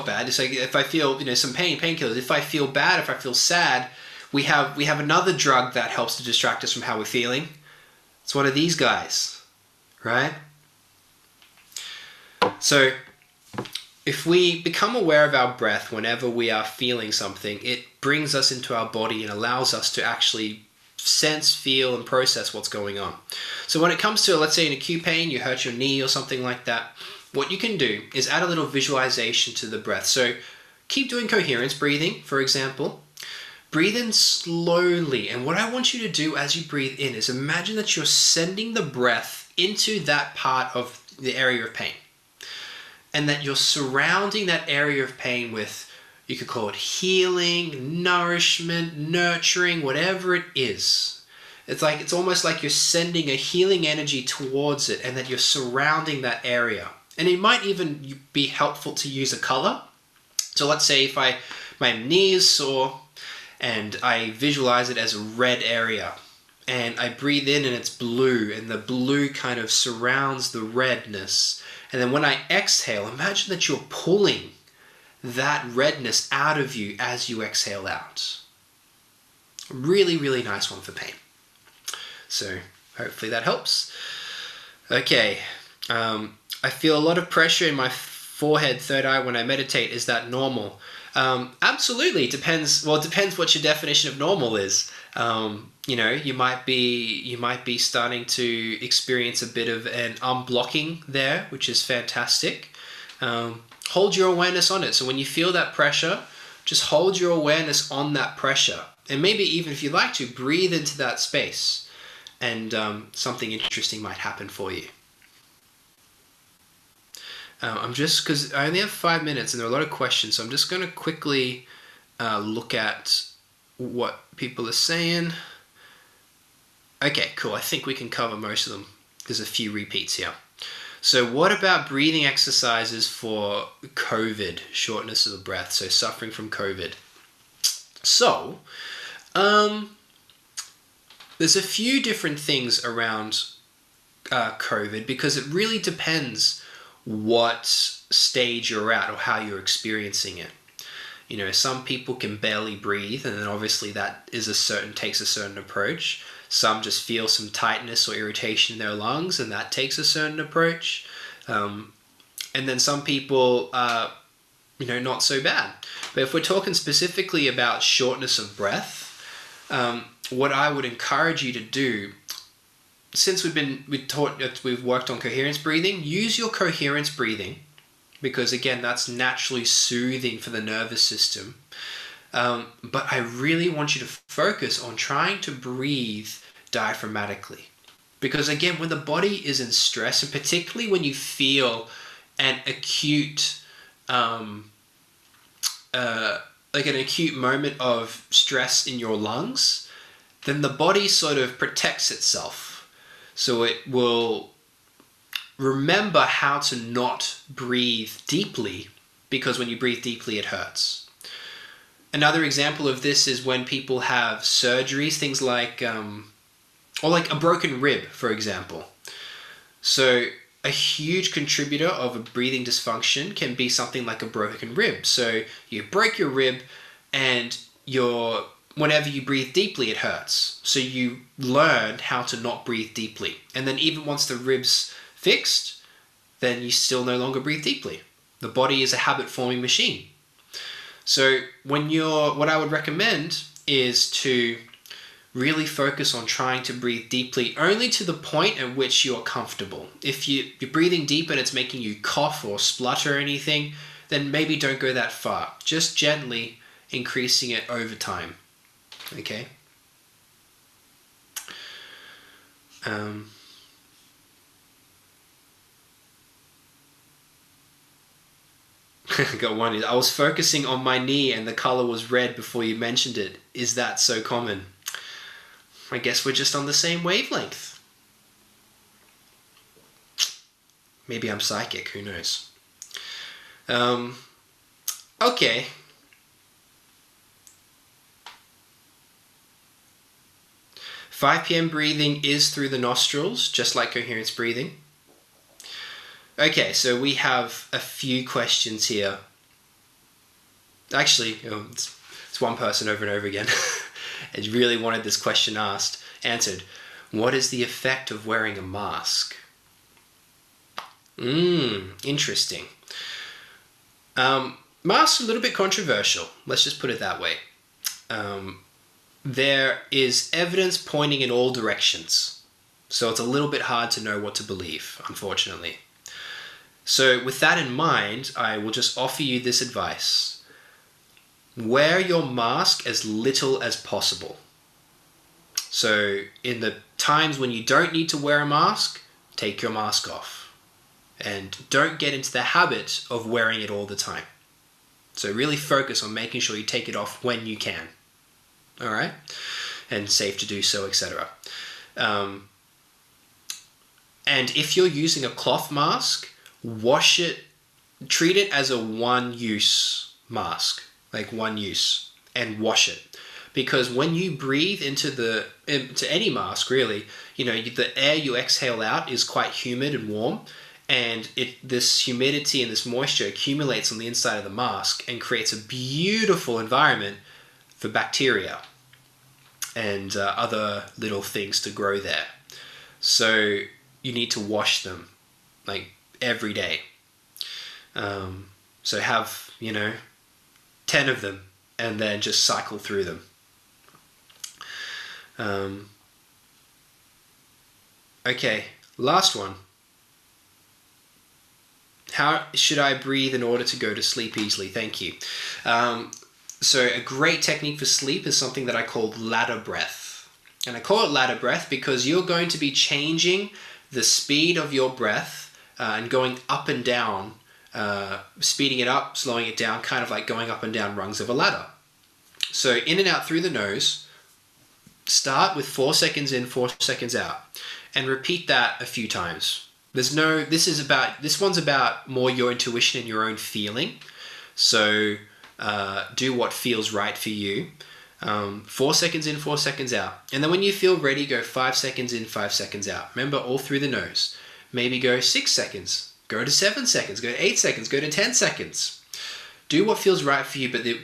Speaker 2: bad. It's like if I feel, some painkillers. If I feel bad, if I feel sad, we have another drug that helps to distract us from how we're feeling. It's one of these guys, right? So if we become aware of our breath whenever we are feeling something, it brings us into our body and allows us to actually sense, feel, and process what's going on. So when it comes to, let's say, an acute pain, you hurt your knee or something like that, what you can do is add a little visualization to the breath. So keep doing coherence breathing, for example. Breathe in slowly, and what I want you to do as you breathe in is imagine that you're sending the breath into that part of the area of pain, and that you're surrounding that area of pain with, you could call it healing, nourishment, nurturing, whatever it is. It's almost like you're sending a healing energy towards it, and that you're surrounding that area. And it might even be helpful to use a color. So let's say if my knee is sore and I visualize it as a red area, and I breathe in and it's blue, and the blue kind of surrounds the redness. And then when I exhale, imagine that you're pulling that redness out of you as you exhale out. Really, really nice one for pain. So hopefully that helps. Okay, I feel a lot of pressure in my forehead, third eye when I meditate. Is that normal? Absolutely. It depends what your definition of normal is. You might be starting to experience a bit of an unblocking there, which is fantastic. Hold your awareness on it. So when you feel that pressure, just hold your awareness on that pressure. And maybe even if you like to, breathe into that space, and something interesting might happen for you. Because I only have 5 minutes and there are a lot of questions, so I'm just going to quickly look at what people are saying. Okay, cool. I think we can cover most of them. There's a few repeats here. So what about breathing exercises for COVID, shortness of the breath, so suffering from COVID? So, there's a few different things around COVID, because it really depends what stage you're at or how you're experiencing it. You know, some people can barely breathe, and then obviously that takes a certain approach. Some just feel some tightness or irritation in their lungs, and that takes a certain approach. And then some people are, not so bad. But if we're talking specifically about shortness of breath, what I would encourage you to do, since we've worked on coherence breathing, use your coherence breathing, because again, that's naturally soothing for the nervous system. But I really want you to focus on trying to breathe diaphragmatically. Because again, when the body is in stress, and particularly when you feel an acute, an acute moment of stress in your lungs, then the body sort of protects itself. So it will remember how to not breathe deeply, because when you breathe deeply, it hurts. Another example of this is when people have surgeries, things like, or like a broken rib, for example. So a huge contributor of a breathing dysfunction can be something like a broken rib. So you break your rib, and whenever you breathe deeply, it hurts. So you learn how to not breathe deeply. And then even once the rib's fixed, then you still no longer breathe deeply. The body is a habit-forming machine. So what I would recommend is to really focus on trying to breathe deeply only to the point at which you're comfortable. If you're breathing deep and it's making you cough or splutter or anything, then maybe don't go that far. Just gently increasing it over time. Okay? Got one. I was focusing on my knee and the color was red before you mentioned it. Is that so common? I guess we're just on the same wavelength. Maybe I'm psychic, who knows? Okay. "5 p.m. breathing is through the nostrils, just like coherence breathing." Okay, so we have a few questions here. Actually, it's one person over and over again. And really wanted this question answered. What is the effect of wearing a mask? Interesting. Masks are a little bit controversial. Let's just put it that way. There is evidence pointing in all directions. So it's a little bit hard to know what to believe, unfortunately. So with that in mind, I will just offer you this advice. Wear your mask as little as possible. So in the times when you don't need to wear a mask, take your mask off. And don't get into the habit of wearing it all the time. So really focus on making sure you take it off when you can. All right? And safe to do so, etc. And if you're using a cloth mask, wash it, treat it as a one-use mask, like one use, and wash it. Because when you breathe into any mask, really, the air you exhale out is quite humid and warm, and this humidity and this moisture accumulates on the inside of the mask and creates a beautiful environment for bacteria and other little things to grow there. So you need to wash them, like, every day. So have, 10 of them and then just cycle through them. Okay, last one. How should I breathe in order to go to sleep easily? Thank you. So a great technique for sleep is something that I call ladder breath. And I call it ladder breath because you're going to be changing the speed of your breath and going up and down, speeding it up, slowing it down, kind of like going up and down rungs of a ladder. So in and out through the nose, start with 4 seconds in, 4 seconds out, and repeat that a few times. This one's about more your intuition and your own feeling. So do what feels right for you. 4 seconds in, 4 seconds out. And then when you feel ready, go 5 seconds in, 5 seconds out. Remember, all through the nose. Maybe go 6 seconds Go to 7 seconds, go to 8 seconds, go to 10 seconds. Do what feels right for you, but the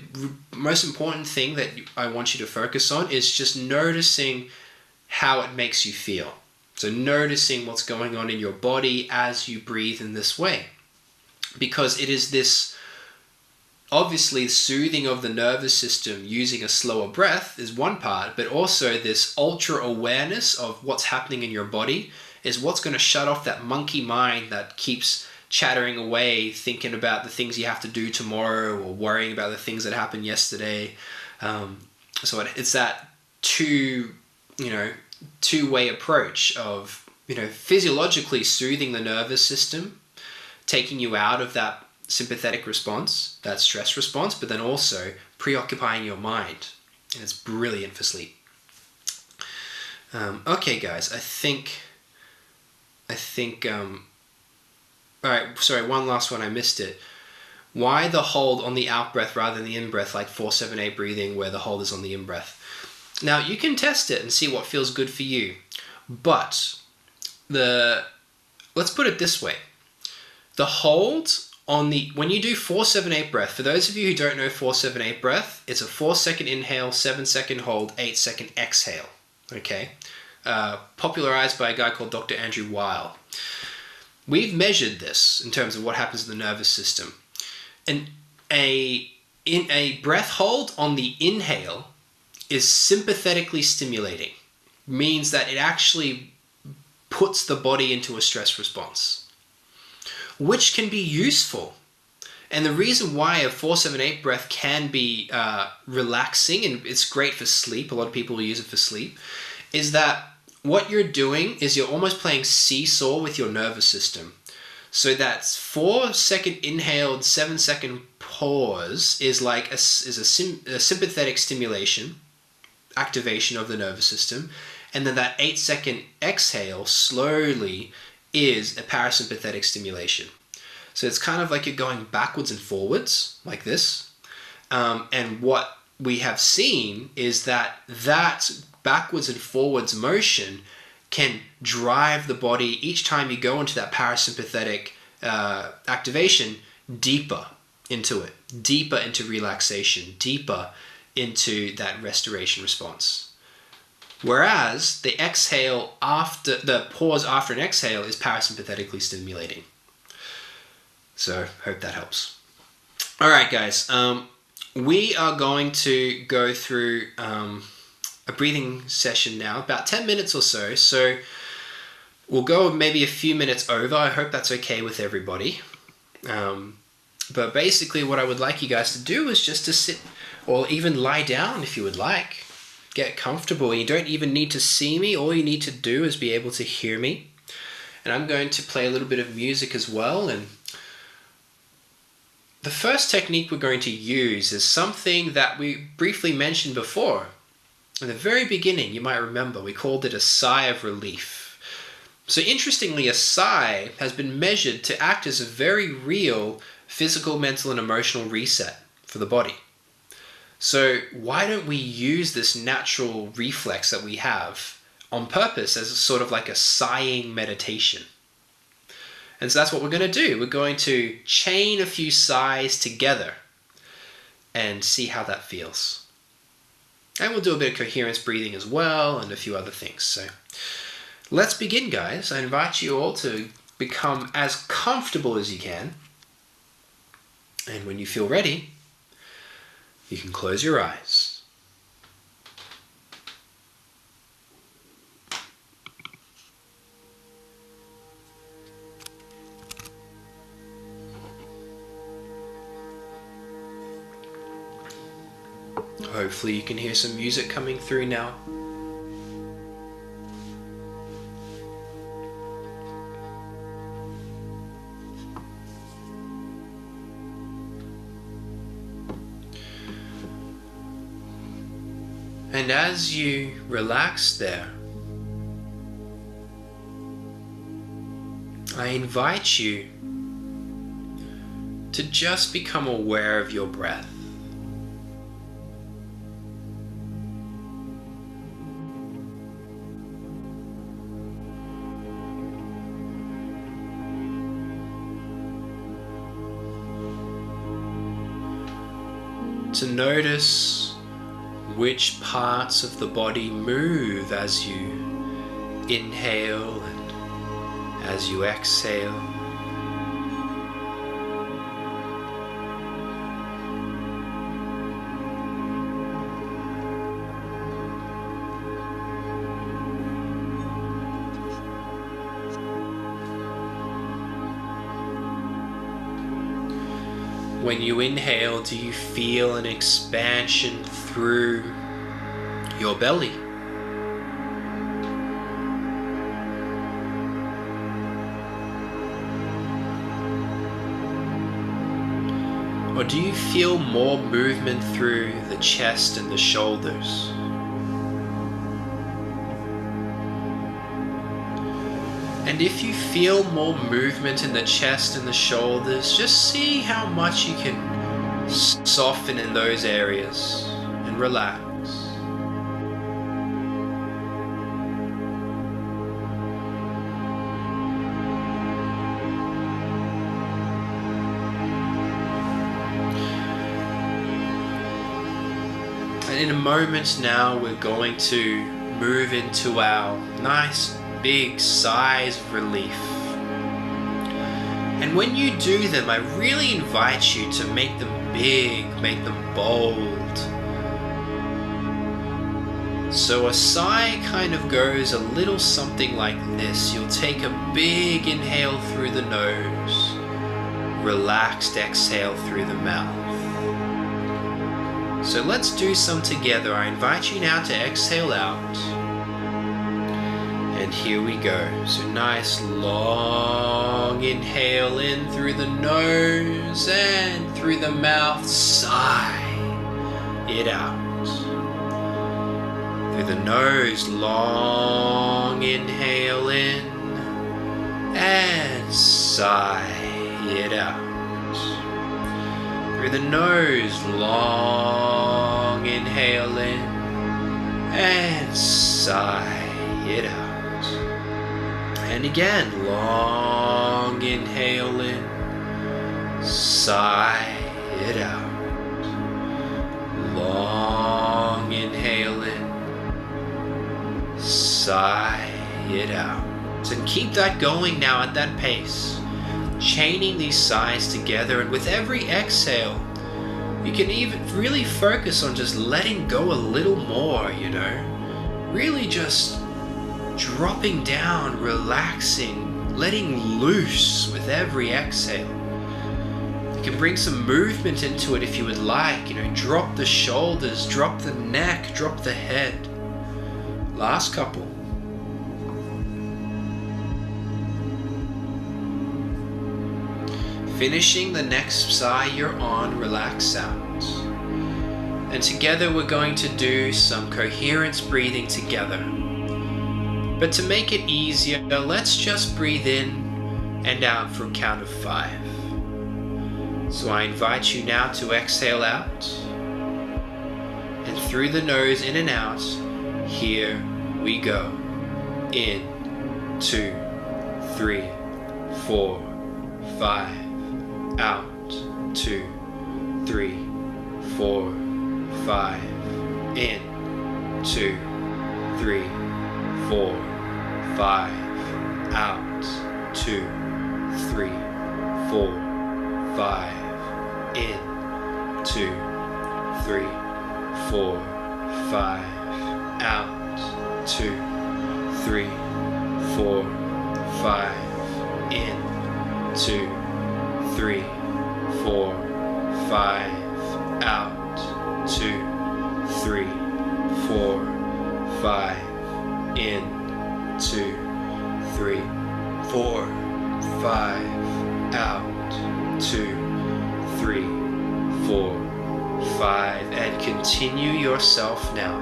Speaker 2: most important thing that I want you to focus on is just noticing how it makes you feel. So noticing what's going on in your body as you breathe in this way. Because it is this, obviously, soothing of the nervous system using a slower breath is one part, but also this ultra awareness of what's happening in your body is what's going to shut off that monkey mind that keeps chattering away, thinking about the things you have to do tomorrow or worrying about the things that happened yesterday. So it's that two-way approach of, physiologically soothing the nervous system, taking you out of that sympathetic response, that stress response, but then also preoccupying your mind. And it's brilliant for sleep. Okay, guys, I think, all right, sorry, one last one, I missed it. Why the hold on the out breath rather than the in breath, like 4-7-8 breathing, where the hold is on the in breath? Now, you can test it and see what feels good for you, but let's put it this way. The hold when you do 4-7-8 breath, for those of you who don't know 4-7-8 breath, it's a 4-second inhale, 7-second hold, 8-second exhale, okay? Popularized by a guy called Dr. Andrew Weil. We've measured this in terms of what happens in the nervous system. And in a breath hold on the inhale is sympathetically stimulating, means that it actually puts the body into a stress response, which can be useful. And the reason why a 4-7-8 breath can be relaxing, and it's great for sleep, a lot of people will use it for sleep, is that what you're doing is you're almost playing seesaw with your nervous system. So that 4-second inhale and 7-second pause is like a sympathetic stimulation, activation of the nervous system. And then that 8-second exhale slowly is a parasympathetic stimulation. So it's kind of like you're going backwards and forwards like this. And what we have seen is that backwards and forwards motion can drive the body each time you go into that parasympathetic activation deeper into it, deeper into relaxation, deeper into that restoration response. Whereas the exhale after the pause after an exhale is parasympathetically stimulating. So hope that helps. All right, guys, we are going to go through a breathing session now, about 10 minutes or so. So we'll go maybe a few minutes over. I hope that's okay with everybody. But basically what I would like you guys to do is just to sit or even lie down if you would like. Get comfortable. You don't even need to see me. All you need to do is be able to hear me. And I'm going to play a little bit of music as well. And the first technique we're going to use is something that we briefly mentioned before. In the very beginning, you might remember, we called it a sigh of relief. So interestingly, a sigh has been measured to act as a very real physical, mental, and emotional reset for the body. So why don't we use this natural reflex that we have on purpose as a sort of like a sighing meditation? And so that's what we're going to do. We're going to chain a few sighs together and see how that feels. And we'll do a bit of coherence breathing as well and a few other things. So let's begin, guys. I invite you all to become as comfortable as you can. And when you feel ready, you can close your eyes. Hopefully you can hear some music coming through now. And as you relax there, I invite you to just become aware of your breath. to notice which parts of the body move as you inhale and as you exhale. When you inhale, do you feel an expansion through your belly? Or do you feel more movement through the chest and the shoulders? And if you feel more movement in the chest and the shoulders, just see how much you can soften in those areas and relax. And in a moment now, we're going to move into our nice big sighs of relief. And when you do them, I really invite you to make them big, make them bold. So a sigh kind of goes a little something like this. You'll take a big inhale through the nose, relaxed exhale through the mouth. So let's do some together. I invite you now to exhale out. And here we go. So nice long inhale in through the nose and through the mouth. Sigh it out. Through the nose, long inhale in and sigh it out. Through the nose, long inhale in and sigh it out. And again, long inhale in, sigh it out. Long inhale in, sigh it out. So keep that going now at that pace, chaining these sighs together, and with every exhale, you can even really focus on just letting go a little more, you know, really just dropping down, relaxing, letting loose with every exhale. You can bring some movement into it if you would like, you know, drop the shoulders, drop the neck, drop the head. Last couple. Finishing the next sigh you're on, relax out. And together we're going to do some coherence breathing together. But to make it easier, let's just breathe in and out for a count of 5. So I invite you now to exhale out. And through the nose, in and out. Here we go. In, 2, 3, 4, 5. Out, 2, 3, 4, 5. In, 2, 3, 4, 5. Out, 2, 3, 4, 5. In, 2, 3, 4, 5. Out, 2, 3, 4, 5. In, 2, 3, 4, 5. Out, 2, 3, 4, 5. In, 2, 3, 4, 5. Out, 2, 3, 4, 5. And continue yourself now.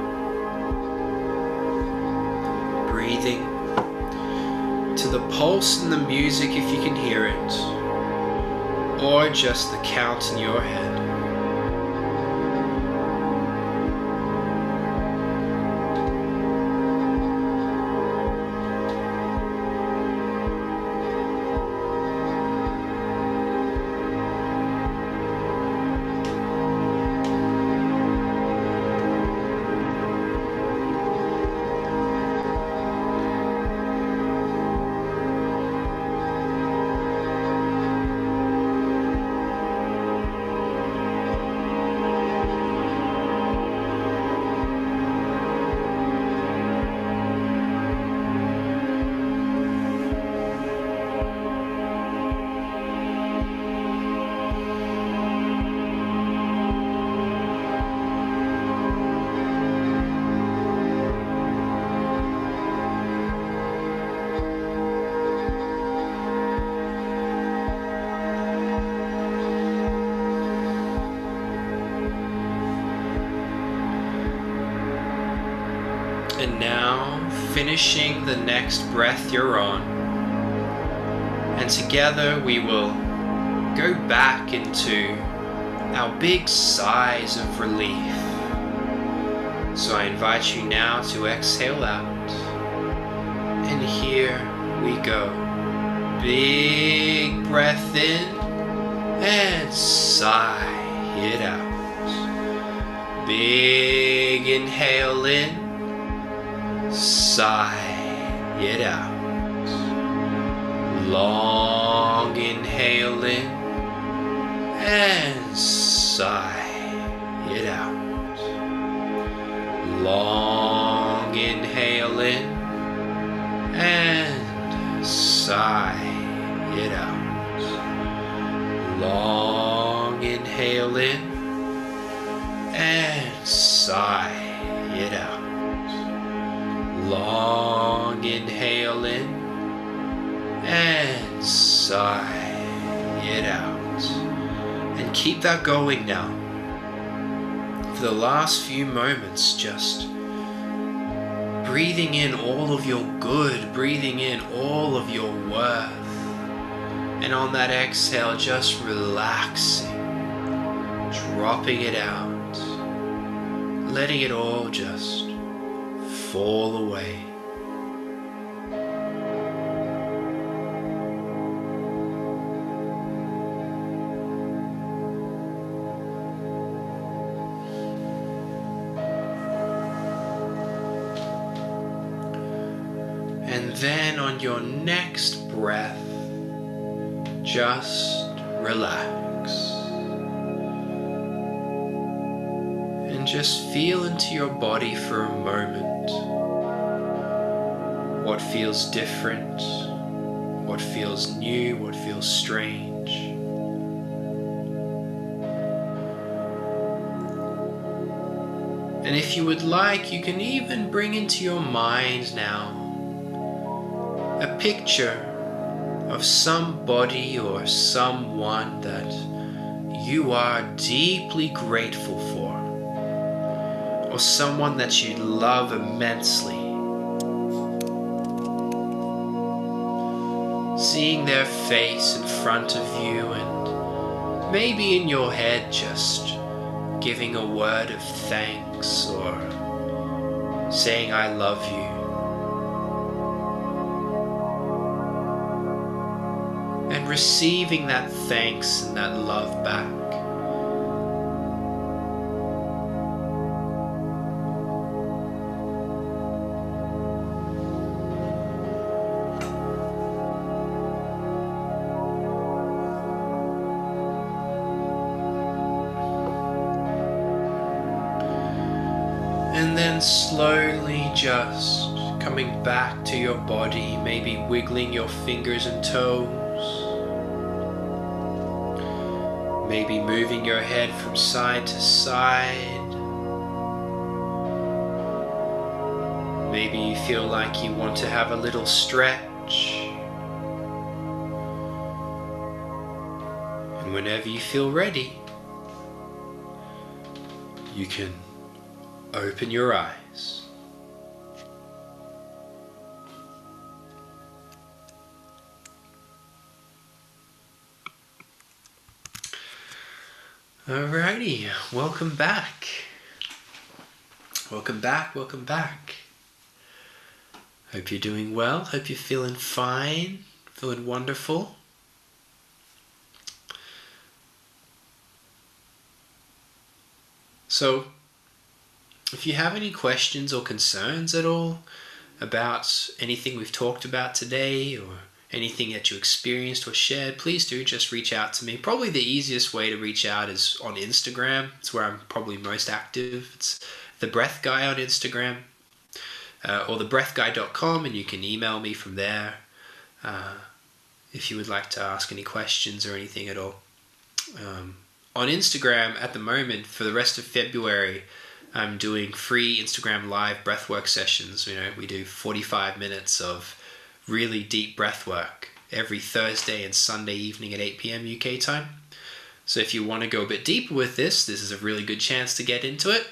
Speaker 2: Breathing to the pulse and the music if you can hear it, or just the count in your head. finishing the next breath you're on. And together we will go back into our big sighs of relief. So I invite you now to exhale out. And here we go. Big breath in and sigh it out. Big inhale in, sigh it out. Long inhale in and sigh it out. Long inhale in and sigh it out. Long inhale in and sigh it out. Long inhale in and sigh it out. And keep that going now. For the last few moments, just breathing in all of your good, breathing in all of your worth. And on that exhale, just relaxing, dropping it out, letting it all just fall away. And then on your next breath, just relax. And just feel into your body for a moment. What feels different? What feels new? What feels strange? And if you would like, you can even bring into your mind now a picture of somebody or someone that you are deeply grateful for, or someone that you love immensely. Seeing their face in front of you, and maybe in your head just giving a word of thanks or saying I love you. And receiving that thanks and that love back. And then slowly just coming back to your body, maybe wiggling your fingers and toes. Maybe moving your head from side to side. Maybe you feel like you want to have a little stretch. And whenever you feel ready, you can open your eyes. Alrighty, welcome back. Welcome back, welcome back. Hope you're doing well, hope you're feeling fine, feeling wonderful. So, if you have any questions or concerns at all about anything we've talked about today or anything that you experienced or shared, please do just reach out to me. Probably the easiest way to reach out is on Instagram. It's where I'm probably most active. It's The Breath Guy on Instagram, or thebreathguy.com, and you can email me from there if you would like to ask any questions or anything at all. On Instagram at the moment, for the rest of February, I'm doing free Instagram live breathwork sessions. You know, we do 45 minutes of really deep breath work every Thursday and Sunday evening at 8 p.m. UK time. So if you want to go a bit deeper with this is a really good chance to get into it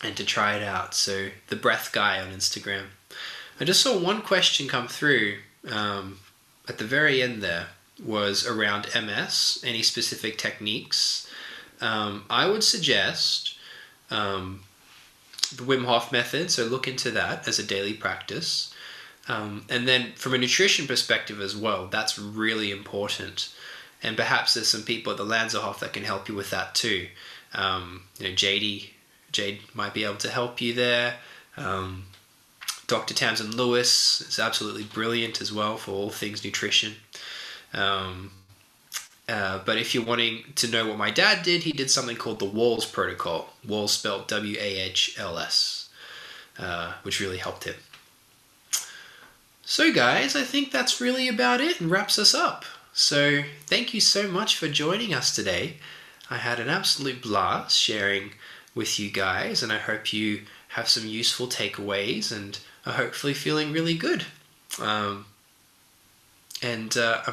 Speaker 2: and to try it out. So The Breath Guy on Instagram. I just saw one question come through at the very end there, was around MS, any specific techniques. I would suggest the Wim Hof Method, so look into that as a daily practice. And then from a nutrition perspective as well, that's really important. And perhaps there's some people at the Lanserhof that can help you with that too. Jade might be able to help you there. Dr. Tamsin Lewis is absolutely brilliant as well for all things nutrition. But if you're wanting to know what my dad did, he did something called the WAHLS protocol. WAHLS spelled WAHLS, which really helped him. So guys, I think that's really about it and wraps us up. So thank you so much for joining us today. I had an absolute blast sharing with you guys, and I hope you have some useful takeaways and are hopefully feeling really good. I'm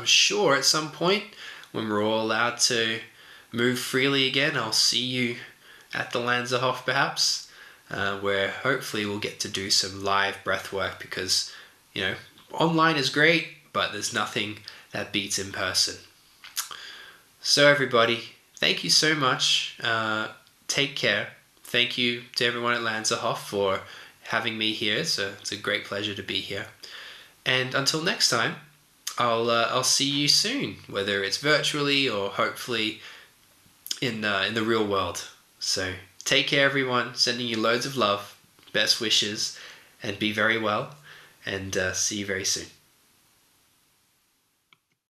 Speaker 2: sure at some point when we're all allowed to move freely again, I'll see you at the Lanserhof perhaps, where hopefully we'll get to do some live breath work, because online is great, but there's nothing that beats in person. So everybody, thank you so much. Take care. Thank you to everyone at Lanserhof for having me here. So it's a great pleasure to be here. And until next time, I'll see you soon, whether it's virtually or hopefully in the real world. So take care, everyone. Sending you loads of love, best wishes, and be very well. And see you very soon.